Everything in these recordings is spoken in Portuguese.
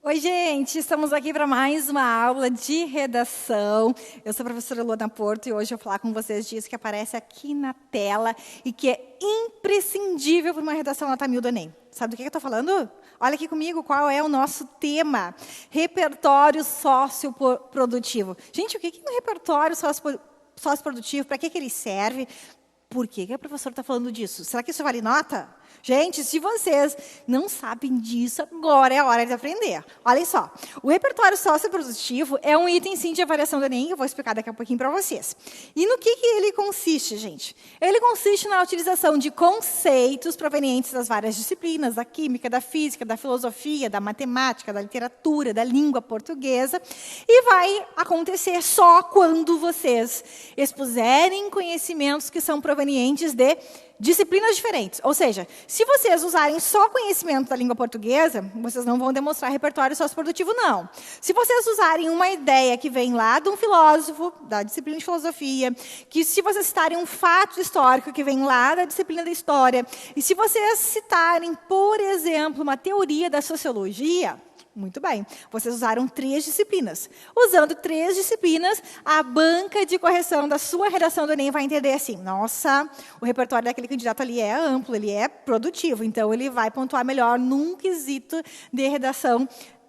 Oi, gente, estamos aqui para mais uma aula de redação. Eu sou a professora Luana Porto e hoje eu vou falar com vocês disso que aparece aqui na tela e que é imprescindível para uma redação nota 1000 do Enem. Sabe do que eu estou falando? Olha aqui comigo qual é o nosso tema. Repertório socioprodutivo. Gente, o que é um repertório socioprodutivo? Para que ele serve? Por que a professora está falando disso? Será que isso vale nota? Gente, se vocês não sabem disso, agora é a hora de aprender. Olha só, o repertório socioprodutivo é um item, sim, de avaliação do Enem, eu vou explicar daqui a pouquinho para vocês. E no que ele consiste, gente? Ele consiste na utilização de conceitos provenientes das várias disciplinas, da química, da física, da filosofia, da matemática, da literatura, da língua portuguesa, e vai acontecer só quando vocês expuserem conhecimentos que são provenientes de disciplinas diferentes. Ou seja, se vocês usarem só conhecimento da língua portuguesa, vocês não vão demonstrar repertório socioprodutivo, não. Se vocês usarem uma ideia que vem lá de um filósofo, da disciplina de filosofia, que se vocês citarem um fato histórico que vem lá da disciplina da história, e se vocês citarem, por exemplo, uma teoria da sociologia, muito bem, vocês usaram 3 disciplinas. Usando 3 disciplinas, a banca de correção da sua redação do Enem vai entender assim, nossa, o repertório daquele candidato ali é amplo, ele é produtivo, então ele vai pontuar melhor num quesito de redação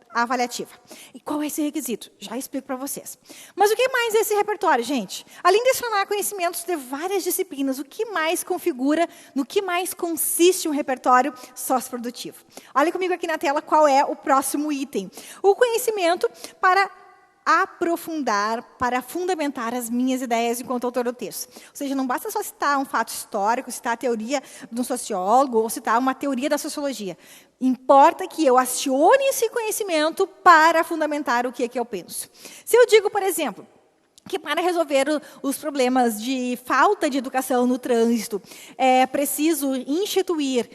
avaliativa. E qual é esse requisito? Já explico para vocês. Mas o que mais é esse repertório, gente? Além de adicionar conhecimentos de várias disciplinas, o que mais configura, no que mais consiste um repertório socioprodutivo? Olha comigo aqui na tela qual é o próximo item. O conhecimento para aprofundar, para fundamentar as minhas ideias enquanto autor do texto. Ou seja, não basta só citar um fato histórico, citar a teoria de um sociólogo ou citar uma teoria da sociologia. Importa que eu acione esse conhecimento para fundamentar o que é que eu penso. Se eu digo, por exemplo, que para resolver os problemas de falta de educação no trânsito, é preciso instituir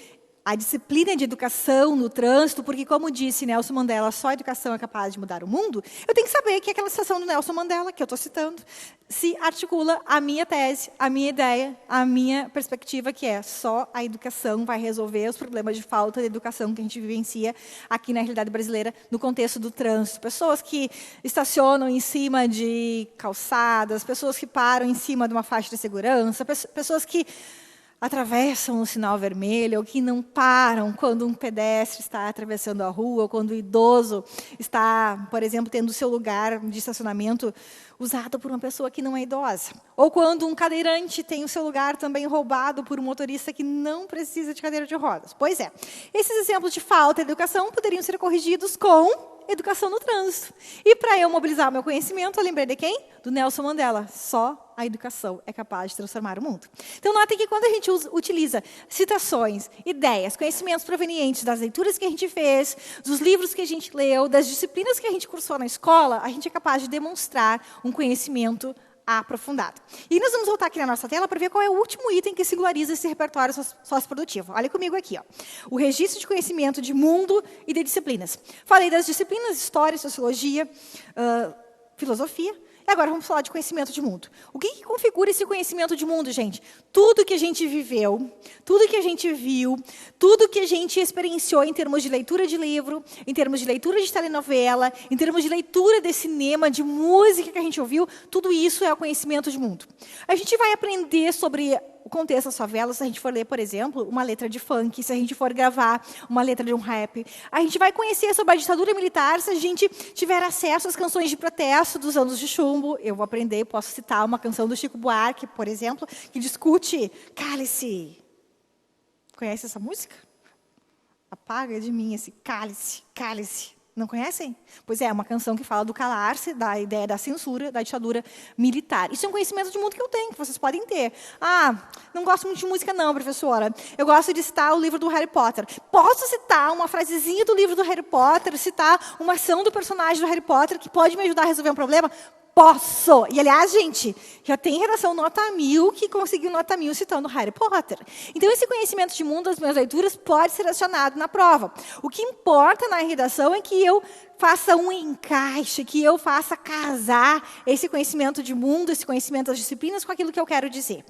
a disciplina de educação no trânsito, porque, como disse Nelson Mandela, só a educação é capaz de mudar o mundo, eu tenho que saber que aquela citação do Nelson Mandela, que eu estou citando, se articula a minha tese, a minha ideia, a minha perspectiva, que é só a educação vai resolver os problemas de falta de educação que a gente vivencia aqui na realidade brasileira, no contexto do trânsito. Pessoas que estacionam em cima de calçadas, pessoas que param em cima de uma faixa de segurança, pessoas que atravessam o sinal vermelho, ou que não param quando um pedestre está atravessando a rua, ou quando o idoso está, por exemplo, tendo o seu lugar de estacionamento usado por uma pessoa que não é idosa. Ou quando um cadeirante tem o seu lugar também roubado por um motorista que não precisa de cadeira de rodas. Pois é, esses exemplos de falta de educação poderiam ser corrigidos com educação no trânsito. E para eu mobilizar o meu conhecimento, eu lembrei de quem? Do Nelson Mandela. Só a educação é capaz de transformar o mundo. Então, notem que quando a gente utiliza citações, ideias, conhecimentos provenientes das leituras que a gente fez, dos livros que a gente leu, das disciplinas que a gente cursou na escola, a gente é capaz de demonstrar um conhecimento aprofundado. E nós vamos voltar aqui na nossa tela para ver qual é o último item que singulariza esse repertório socioprodutivo. Olha comigo aqui, ó. O registro de conhecimento de mundo e de disciplinas. Falei das disciplinas, história, sociologia, filosofia. E agora vamos falar de conhecimento de mundo. O que configura esse conhecimento de mundo, gente? Tudo que a gente viveu, tudo que a gente viu, tudo que a gente experienciou em termos de leitura de livro, em termos de leitura de telenovela, em termos de leitura de cinema, de música que a gente ouviu, tudo isso é o conhecimento de mundo. A gente vai aprender sobre o contexto das favelas, se a gente for ler, por exemplo, uma letra de funk, se a gente for gravar uma letra de um rap. A gente vai conhecer sobre a ditadura militar, se a gente tiver acesso às canções de protesto dos anos de chumbo. Eu vou aprender, posso citar uma canção do Chico Buarque, por exemplo, que discute cálice. Conhece essa música? Apaga de mim esse cálice, cálice. Não conhecem? Pois é, uma canção que fala do calar-se, da ideia da censura, da ditadura militar. Isso é um conhecimento de mundo que eu tenho, que vocês podem ter. Ah, não gosto muito de música não, professora. Eu gosto de citar o livro do Harry Potter. Posso citar uma frasezinha do livro do Harry Potter, citar uma ação do personagem do Harry Potter que pode me ajudar a resolver um problema? Posso! E, aliás, gente, já tem redação nota 1000 que conseguiu nota 1000 citando Harry Potter. Então, esse conhecimento de mundo das minhas leituras pode ser acionado na prova. O que importa na redação é que eu faça um encaixe, que eu faça casar esse conhecimento de mundo, esse conhecimento das disciplinas com aquilo que eu quero dizer.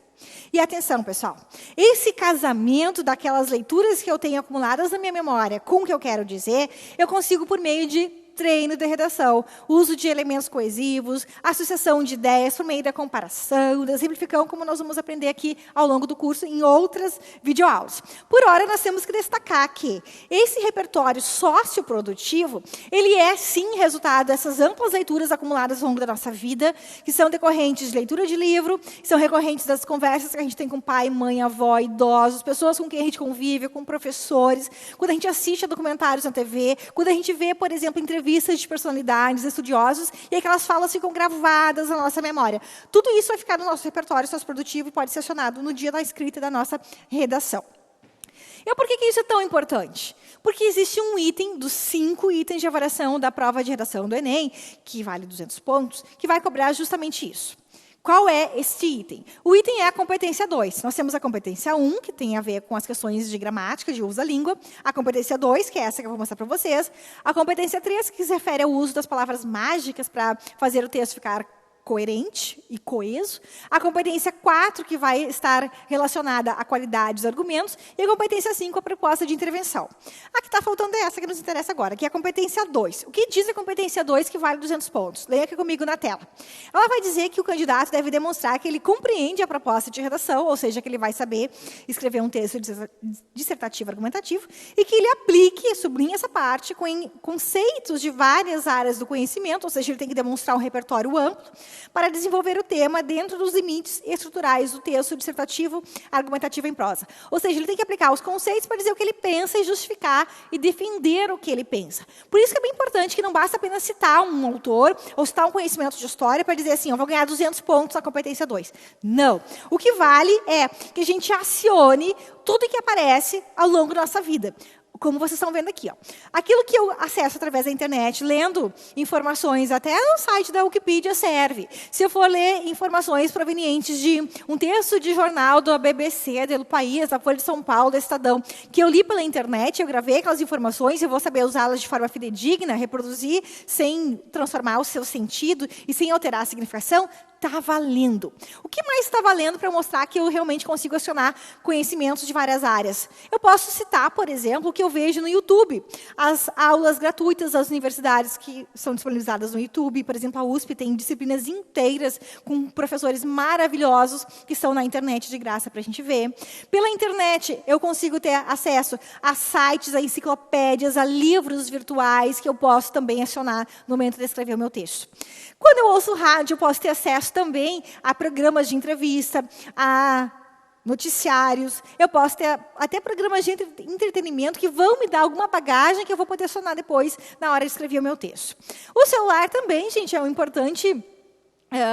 E atenção, pessoal, esse casamento daquelas leituras que eu tenho acumuladas na minha memória com o que eu quero dizer, eu consigo por meio de treino de redação, uso de elementos coesivos, associação de ideias por meio da comparação, da simplificação, como nós vamos aprender aqui ao longo do curso em outras videoaulas. Por hora, nós temos que destacar que esse repertório socioprodutivo, ele é, sim, resultado dessas amplas leituras acumuladas ao longo da nossa vida, que são decorrentes de leitura de livro, que são recorrentes das conversas que a gente tem com pai, mãe, avó, idosos, pessoas com quem a gente convive, com professores, quando a gente assiste a documentários na TV, quando a gente vê, por exemplo, entrevistas de personalidades, estudiosos, e aquelas falas ficam gravadas na nossa memória. Tudo isso vai ficar no nosso repertório socioprodutivo e pode ser acionado no dia da escrita da nossa redação. E por que isso é tão importante? Porque existe um item dos 5 itens de avaliação da prova de redação do Enem, que vale 200 pontos, que vai cobrar justamente isso. Qual é este item? O item é a competência 2. Nós temos a competência 1, que tem a ver com as questões de gramática, de uso da língua. A competência 2, que é essa que eu vou mostrar para vocês. A competência 3, que se refere ao uso das palavras mágicas para fazer o texto ficar coerente e coeso. A competência 4, que vai estar relacionada à qualidade dos argumentos. E a competência 5, a proposta de intervenção. A que está faltando é essa que nos interessa agora, que é a competência 2. O que diz a competência 2 que vale 200 pontos? Leia aqui comigo na tela. Ela vai dizer que o candidato deve demonstrar que ele compreende a proposta de redação, ou seja, que ele vai saber escrever um texto dissertativo argumentativo, e que ele aplique, sublinhe essa parte, com conceitos de várias áreas do conhecimento, ou seja, ele tem que demonstrar um repertório amplo, para desenvolver o tema dentro dos limites estruturais do texto dissertativo argumentativo em prosa. Ou seja, ele tem que aplicar os conceitos para dizer o que ele pensa e justificar e defender o que ele pensa. Por isso que é bem importante que não basta apenas citar um autor ou citar um conhecimento de história para dizer assim, eu vou ganhar 200 pontos na competência 2. Não. O que vale é que a gente acione tudo que aparece ao longo da nossa vida. Como vocês estão vendo aqui. Ó. Aquilo que eu acesso através da internet, lendo informações, até no site da Wikipedia serve. Se eu for ler informações provenientes de um texto de jornal da BBC, do País, da Folha de São Paulo, do Estadão, que eu li pela internet, eu gravei aquelas informações, eu vou saber usá-las de forma fidedigna, reproduzir sem transformar o seu sentido e sem alterar a significação, está valendo. O que mais está valendo para mostrar que eu realmente consigo acionar conhecimentos de várias áreas? Eu posso citar, por exemplo, o que eu vejo no YouTube. As aulas gratuitas das universidades que são disponibilizadas no YouTube. Por exemplo, a USP tem disciplinas inteiras com professores maravilhosos que estão na internet de graça para a gente ver. Pela internet, eu consigo ter acesso a sites, a enciclopédias, a livros virtuais que eu posso também acionar no momento de escrever o meu texto. Quando eu ouço rádio, eu posso ter acesso também a programas de entrevista, a noticiários, eu posso ter até programas de entretenimento que vão me dar alguma bagagem que eu vou poder acionar depois na hora de escrever o meu texto. O celular também, gente, é um importante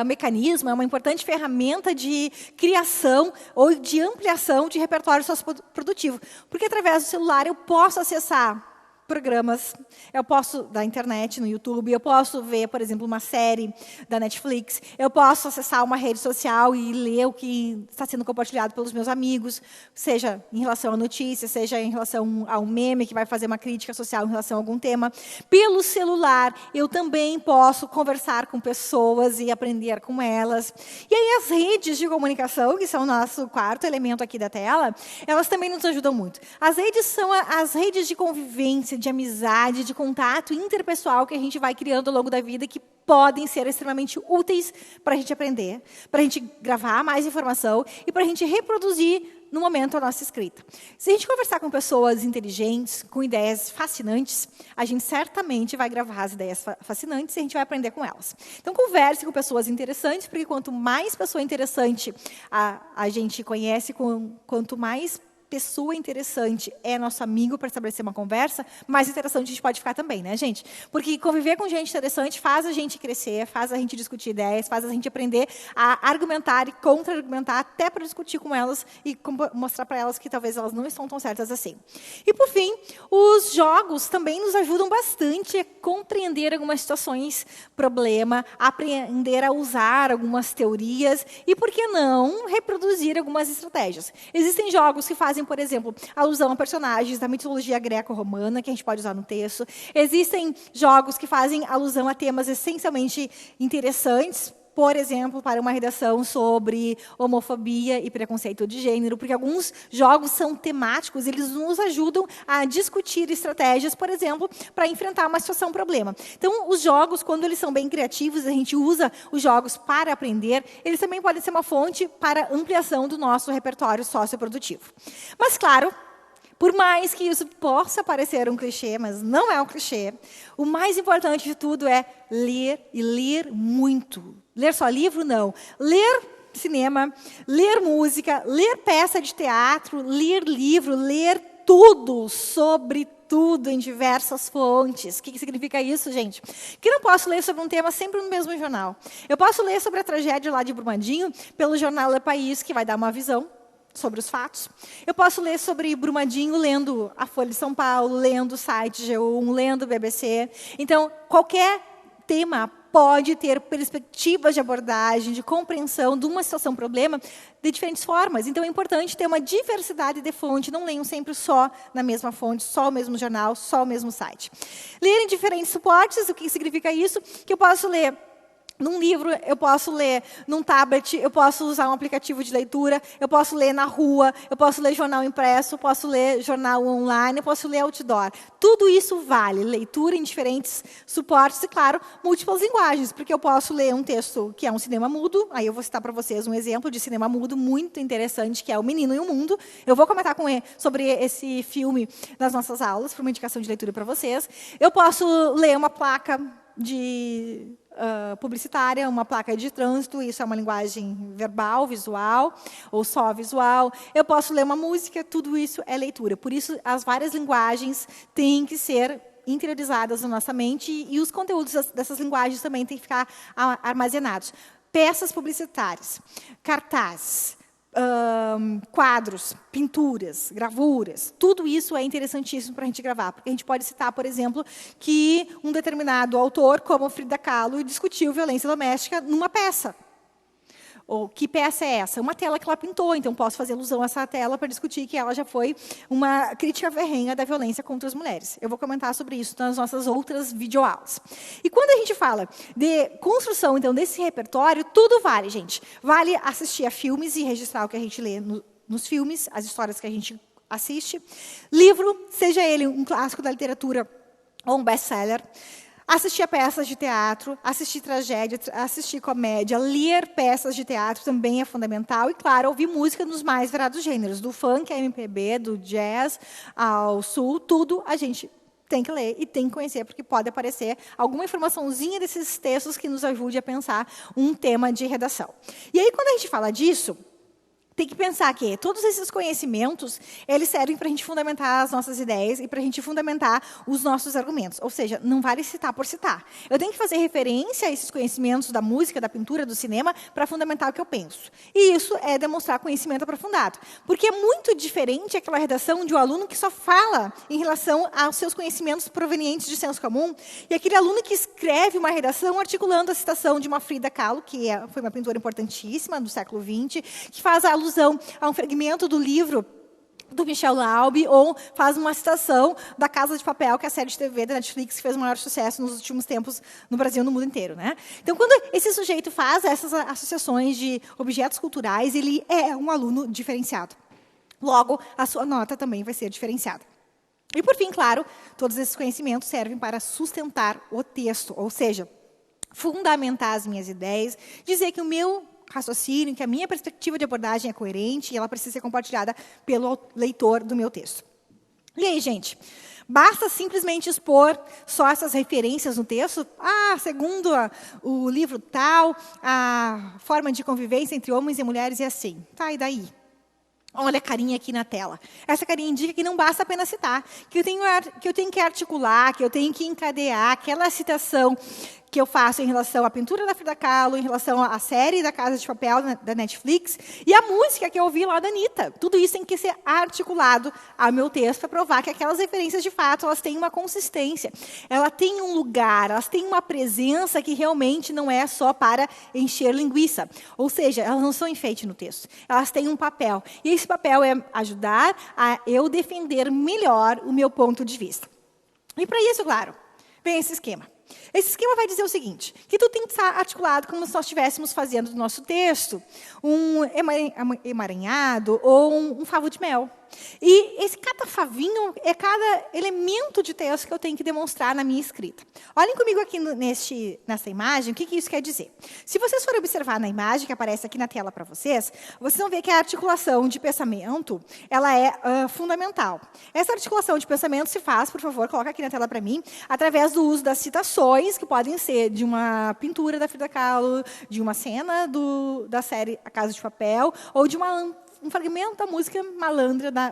mecanismo, é uma importante ferramenta de criação ou de ampliação de repertório socioprodutivo, porque através do celular eu posso acessar programas, eu posso da internet, no YouTube, eu posso ver, por exemplo, uma série da Netflix, eu posso acessar uma rede social e ler o que está sendo compartilhado pelos meus amigos, seja em relação à notícia, seja em relação a um meme que vai fazer uma crítica social em relação a algum tema. Pelo celular, eu também posso conversar com pessoas e aprender com elas. E aí as redes de comunicação, que são o nosso quarto elemento aqui da tela, elas também nos ajudam muito. As redes são as redes de convivência, de amizade, de contato interpessoal que a gente vai criando ao longo da vida, que podem ser extremamente úteis para a gente aprender, para a gente gravar mais informação e para a gente reproduzir no momento a nossa escrita. Se a gente conversar com pessoas inteligentes, com ideias fascinantes, a gente certamente vai gravar as ideias fascinantes e a gente vai aprender com elas. Então, converse com pessoas interessantes, porque quanto mais pessoa interessante a gente conhece, quanto mais pessoa interessante é nosso amigo para estabelecer uma conversa, mais interessante a gente pode ficar também, né, gente? Porque conviver com gente interessante faz a gente crescer, faz a gente discutir ideias, faz a gente aprender a argumentar e contra-argumentar, até para discutir com elas e mostrar para elas que talvez elas não estão tão certas assim. E, por fim, os jogos também nos ajudam bastante a compreender algumas situações, problema, aprender a usar algumas teorias e, por que não, reproduzir algumas estratégias. Existem jogos que fazem, por exemplo, alusão a personagens da mitologia greco-romana, que a gente pode usar no texto. Existem jogos que fazem alusão a temas essencialmente interessantes, por exemplo, para uma redação sobre homofobia e preconceito de gênero, porque alguns jogos são temáticos, eles nos ajudam a discutir estratégias, por exemplo, para enfrentar uma situação problema. Então, os jogos, quando eles são bem criativos, a gente usa os jogos para aprender, eles também podem ser uma fonte para ampliação do nosso repertório socioprodutivo. Mas, claro, por mais que isso possa parecer um clichê, mas não é um clichê, o mais importante de tudo é ler e ler muito. Ler só livro, não. Ler cinema, ler música, ler peça de teatro, ler livro, ler tudo sobre tudo em diversas fontes. O que significa isso, gente? Que eu não posso ler sobre um tema sempre no mesmo jornal. Eu posso ler sobre a tragédia lá de Brumadinho pelo jornal Le País, que vai dar uma visão sobre os fatos. Eu posso ler sobre Brumadinho lendo a Folha de São Paulo, lendo o site G1, lendo o BBC. Então, qualquer tema pode ter perspectivas de abordagem, de compreensão de uma situação, problema, de diferentes formas. Então, é importante ter uma diversidade de fonte. Não leiam sempre só na mesma fonte, só o mesmo jornal, só o mesmo site. Ler em diferentes suportes, o que significa isso? Que eu posso ler num livro, eu posso ler num tablet, eu posso usar um aplicativo de leitura, eu posso ler na rua, eu posso ler jornal impresso, eu posso ler jornal online, eu posso ler outdoor. Tudo isso vale, leitura em diferentes suportes e, claro, múltiplas linguagens, porque eu posso ler um texto que é um cinema mudo, aí eu vou citar para vocês um exemplo de cinema mudo muito interessante, que é O Menino e o Mundo. Eu vou comentar sobre esse filme nas nossas aulas, para uma indicação de leitura para vocês. Eu posso ler uma placa de publicitária, uma placa de trânsito, isso é uma linguagem verbal, visual, ou só visual. Eu posso ler uma música, tudo isso é leitura. Por isso, as várias linguagens têm que ser interiorizadas na nossa mente e os conteúdos dessas linguagens também têm que ficar armazenados. Peças publicitárias, cartazes, quadros, pinturas, gravuras, tudo isso é interessantíssimo para a gente gravar, porque a gente pode citar, por exemplo, que um determinado autor, como Frida Kahlo, discutiu violência doméstica numa peça. Ou que peça é essa? Uma tela que ela pintou, então posso fazer alusão a essa tela para discutir que ela já foi uma crítica ferrenha da violência contra as mulheres. Eu vou comentar sobre isso nas nossas outras videoaulas. E quando a gente fala de construção, então, desse repertório, tudo vale, gente. Vale assistir a filmes e registrar o que a gente lê nos filmes, as histórias que a gente assiste. Livro, seja ele um clássico da literatura ou um best-seller. Assistir a peças de teatro, assistir tragédia, assistir comédia, ler peças de teatro também é fundamental. E, claro, ouvir música nos mais variados gêneros, do funk, MPB, do jazz ao sul, tudo a gente tem que ler e tem que conhecer, porque pode aparecer alguma informaçãozinha desses textos que nos ajude a pensar um tema de redação. E aí, quando a gente fala disso, tem que pensar que todos esses conhecimentos, eles servem para a gente fundamentar as nossas ideias e para a gente fundamentar os nossos argumentos. Ou seja, não vale citar por citar. Eu tenho que fazer referência a esses conhecimentos da música, da pintura, do cinema, para fundamentar o que eu penso. E isso é demonstrar conhecimento aprofundado. Porque é muito diferente aquela redação de um aluno que só fala em relação aos seus conhecimentos provenientes de senso comum, e aquele aluno que escreve uma redação articulando a citação de uma Frida Kahlo, que foi uma pintora importantíssima do século XX, que faz a alusão a um fragmento do livro do Michel Laube, ou faz uma citação da Casa de Papel, que é a série de TV da Netflix, que fez o maior sucesso nos últimos tempos no Brasil e no mundo inteiro. Né? Então, quando esse sujeito faz essas associações de objetos culturais, ele é um aluno diferenciado. Logo, a sua nota também vai ser diferenciada. E, por fim, claro, todos esses conhecimentos servem para sustentar o texto, ou seja, fundamentar as minhas ideias, dizer que o meu raciocínio, que a minha perspectiva de abordagem é coerente e ela precisa ser compartilhada pelo leitor do meu texto. E aí, gente? Basta simplesmente expor só essas referências no texto? Segundo o livro tal, a forma de convivência entre homens e mulheres é assim. Tá, e daí? Olha a carinha aqui na tela. Essa carinha indica que não basta apenas citar, que eu tenho que articular, que eu tenho que encadear aquela citação que eu faço em relação à pintura da Frida Kahlo, em relação à série da Casa de Papel da Netflix, e a música que eu ouvi lá da Anitta. Tudo isso tem que ser articulado ao meu texto para provar que aquelas referências, de fato, elas têm uma consistência. Elas têm um lugar, elas têm uma presença que realmente não é só para encher linguiça. Ou seja, elas não são enfeite no texto. Elas têm um papel. E esse papel é ajudar a eu defender melhor o meu ponto de vista. E para isso, claro, vem esse esquema. Esse esquema vai dizer o seguinte, que tudo tem que estar articulado como se nós estivéssemos fazendo do nosso texto um emaranhado ou um favo de mel. E cada favinho é cada elemento de texto que eu tenho que demonstrar na minha escrita. Olhem comigo aqui nessa imagem, o que isso quer dizer. Se vocês forem observar na imagem que aparece aqui na tela para vocês, vocês vão ver que a articulação de pensamento ela é fundamental. Essa articulação de pensamento se faz, por favor, coloca aqui na tela para mim, através do uso das citações, que podem ser de uma pintura da Frida Kahlo, de uma cena da série A Casa de Papel, ou de um fragmento da música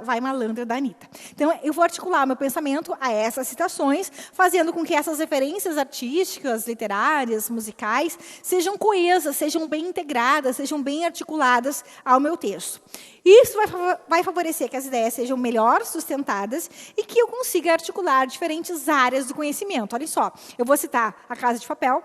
Vai Malandra, da Anitta. Então, eu vou articular meu pensamento a essas citações, fazendo com que essas referências artísticas, literárias, musicais, sejam coesas, sejam bem integradas, sejam bem articuladas ao meu texto. Isso vai favorecer que as ideias sejam melhor sustentadas e que eu consiga articular diferentes áreas do conhecimento. Olha só, eu vou citar A Casa de Papel,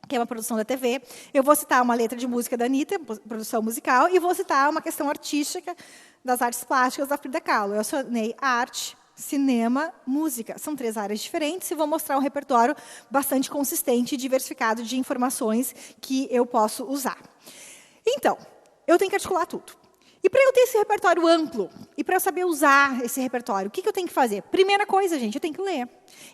que é uma produção da TV, eu vou citar uma letra de música da Anitta, produção musical, e vou citar uma questão artística das artes plásticas da Frida Kahlo. Eu acionei arte, cinema, música. São 3 áreas diferentes e vou mostrar um repertório bastante consistente e diversificado de informações que eu posso usar. Então, eu tenho que articular tudo. E para eu ter esse repertório amplo, e para eu saber usar esse repertório, o que eu tenho que fazer? Primeira coisa, gente, eu tenho que ler.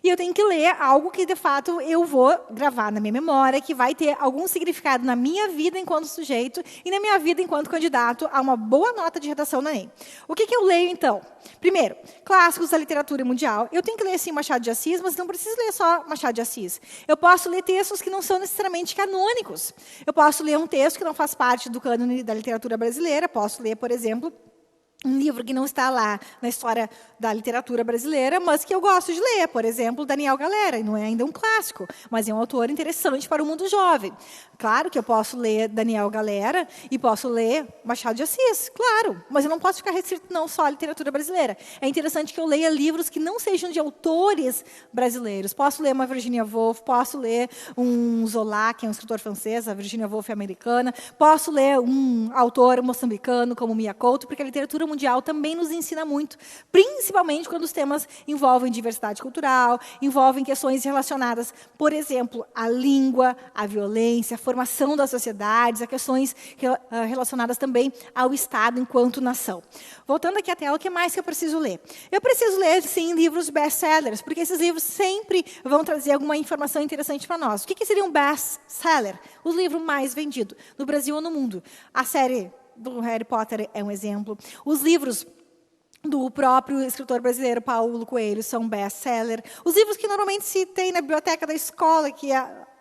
E eu tenho que ler algo que, de fato, eu vou gravar na minha memória, que vai ter algum significado na minha vida enquanto sujeito e na minha vida enquanto candidato a uma boa nota de redação na ENEM. O que eu leio, então? Primeiro, clássicos da literatura mundial. Eu tenho que ler, sim, Machado de Assis, mas não preciso ler só Machado de Assis. Eu posso ler textos que não são necessariamente canônicos. Eu posso ler um texto que não faz parte do cânone da literatura brasileira. Posso ler, por exemplo, um livro que não está lá na história da literatura brasileira, mas que eu gosto de ler, por exemplo, Daniel Galera, e não é ainda um clássico, mas é um autor interessante para o mundo jovem. Claro que eu posso ler Daniel Galera e posso ler Machado de Assis, claro, mas eu não posso ficar restrito não só à literatura brasileira. É interessante que eu leia livros que não sejam de autores brasileiros. Posso ler uma Virginia Woolf, posso ler um Zola, que é um escritor francês, a Virginia Woolf é americana, posso ler um autor moçambicano como Mia Couto, porque a literatura mundial também nos ensina muito, principalmente quando os temas envolvem diversidade cultural, envolvem questões relacionadas, por exemplo, à língua, à violência, à formação das sociedades, a questões relacionadas também ao Estado enquanto nação. Voltando aqui à tela, o que mais que eu preciso ler? Eu preciso ler, sim, livros best-sellers, porque esses livros sempre vão trazer alguma informação interessante para nós. O que seria um best-seller? O livro mais vendido no Brasil ou no mundo. A série do Harry Potter é um exemplo. Os livros do próprio escritor brasileiro Paulo Coelho são best-seller. Os livros que normalmente se tem na biblioteca da escola, que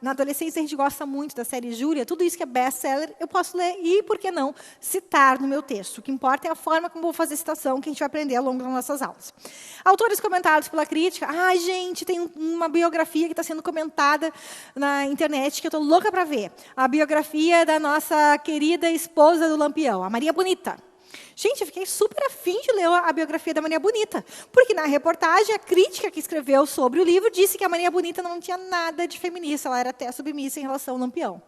na adolescência a gente gosta muito da série Júlia, tudo isso que é best-seller, eu posso ler e, por que não, citar no meu texto. O que importa é a forma como eu vou fazer a citação, que a gente vai aprender ao longo das nossas aulas. Autores comentados pela crítica. Gente, tem uma biografia que está sendo comentada na internet que eu estou louca para ver. A biografia da nossa querida esposa do Lampião, a Maria Bonita. Gente, eu fiquei super afim de ler a biografia da Maria Bonita, porque na reportagem, a crítica que escreveu sobre o livro disse que a Maria Bonita não tinha nada de feminista, ela era até submissa em relação ao Lampião.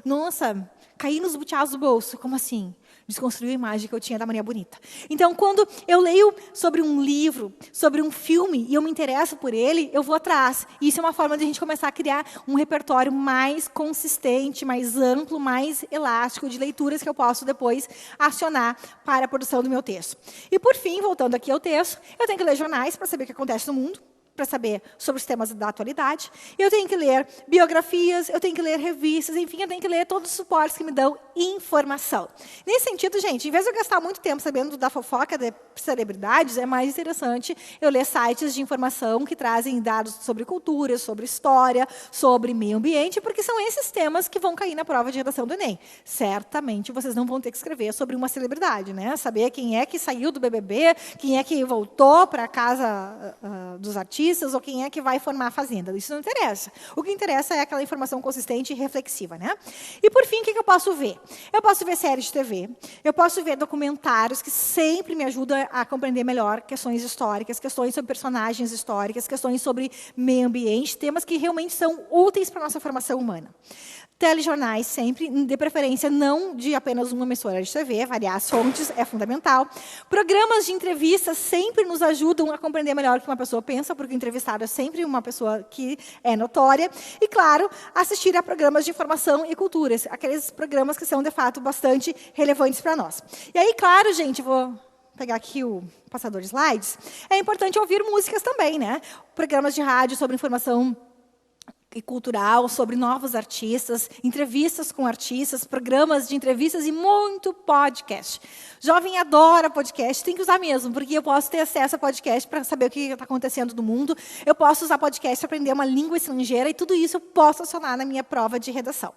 Nossa, caí nos butiás do bolso, como assim? Desconstruiu a imagem que eu tinha da Maria Bonita. Então, quando eu leio sobre um livro, sobre um filme, e eu me interesso por ele, eu vou atrás. E isso é uma forma de a gente começar a criar um repertório mais consistente, mais amplo, mais elástico, de leituras que eu posso depois acionar para a produção do meu texto. E, por fim, voltando aqui ao texto, eu tenho que ler jornais para saber o que acontece no mundo, para saber sobre os temas da atualidade. Eu tenho que ler biografias, eu tenho que ler revistas, enfim, eu tenho que ler todos os suportes que me dão informação. Nesse sentido, gente, em vez de eu gastar muito tempo sabendo da fofoca de celebridades, é mais interessante eu ler sites de informação que trazem dados sobre cultura, sobre história, sobre meio ambiente, porque são esses temas que vão cair na prova de redação do Enem. Certamente vocês não vão ter que escrever sobre uma celebridade, né? Saber quem é que saiu do BBB, quem é que voltou para a casa dos artistas, ou quem é que vai formar a fazenda. Isso não interessa. O que interessa é aquela informação consistente e reflexiva, né? E, por fim, o que eu posso ver? Eu posso ver séries de TV, eu posso ver documentários que sempre me ajudam a compreender melhor questões históricas, questões sobre personagens históricas, questões sobre meio ambiente, temas que realmente são úteis para a nossa formação humana. Telejornais sempre, de preferência não de apenas uma emissora de TV, variar as fontes é fundamental. Programas de entrevistas sempre nos ajudam a compreender melhor o que uma pessoa pensa, porque o entrevistado é sempre uma pessoa que é notória. E, claro, assistir a programas de informação e cultura, aqueles programas que são, de fato, bastante relevantes para nós. E aí, claro, gente, vou pegar aqui o passador de slides, é importante ouvir músicas também, né? Programas de rádio sobre informação e cultural, sobre novos artistas, entrevistas com artistas, programas de entrevistas e muito podcast. Jovem adora podcast, tem que usar mesmo, porque eu posso ter acesso a podcast para saber o que está acontecendo no mundo, eu posso usar podcast para aprender uma língua estrangeira, e tudo isso eu posso acionar na minha prova de redação.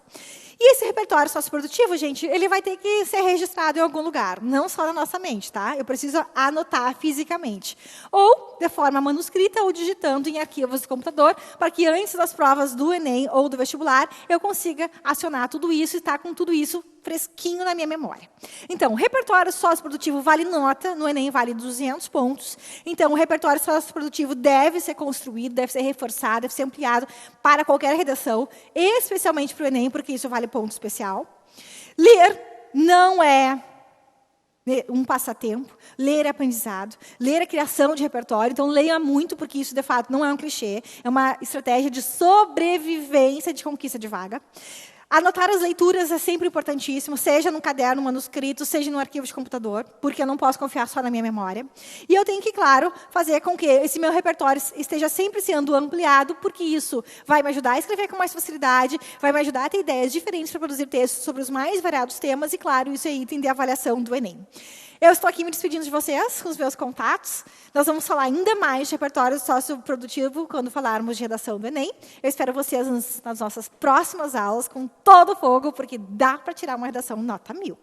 E esse repertório socioprodutivo, gente, ele vai ter que ser registrado em algum lugar, não só na nossa mente, tá? Eu preciso anotar fisicamente. Ou de forma manuscrita ou digitando em arquivos de computador, para que antes das provas do Enem ou do vestibular, eu consiga acionar tudo isso e estar com tudo isso fresquinho na minha memória. Então, o repertório socioprodutivo vale nota, no Enem vale 200 pontos. Então, o repertório socioprodutivo deve ser construído, deve ser reforçado, deve ser ampliado para qualquer redação, especialmente para o Enem, porque isso vale ponto especial. Ler não é um passatempo, ler é aprendizado, ler é criação de repertório, então leia muito, porque isso, de fato, não é um clichê, é uma estratégia de sobrevivência de conquista de vaga. Anotar as leituras é sempre importantíssimo, seja no caderno manuscrito, seja no arquivo de computador, porque eu não posso confiar só na minha memória. E eu tenho que, claro, fazer com que esse meu repertório esteja sempre sendo ampliado, porque isso vai me ajudar a escrever com mais facilidade, vai me ajudar a ter ideias diferentes para produzir textos sobre os mais variados temas, e, claro, isso é item de avaliação do Enem. Eu estou aqui me despedindo de vocês, com os meus contatos. Nós vamos falar ainda mais de repertório socioprodutivo quando falarmos de redação do Enem. Eu espero vocês nas nossas próximas aulas com todo o fogo, porque dá para tirar uma redação nota 1000.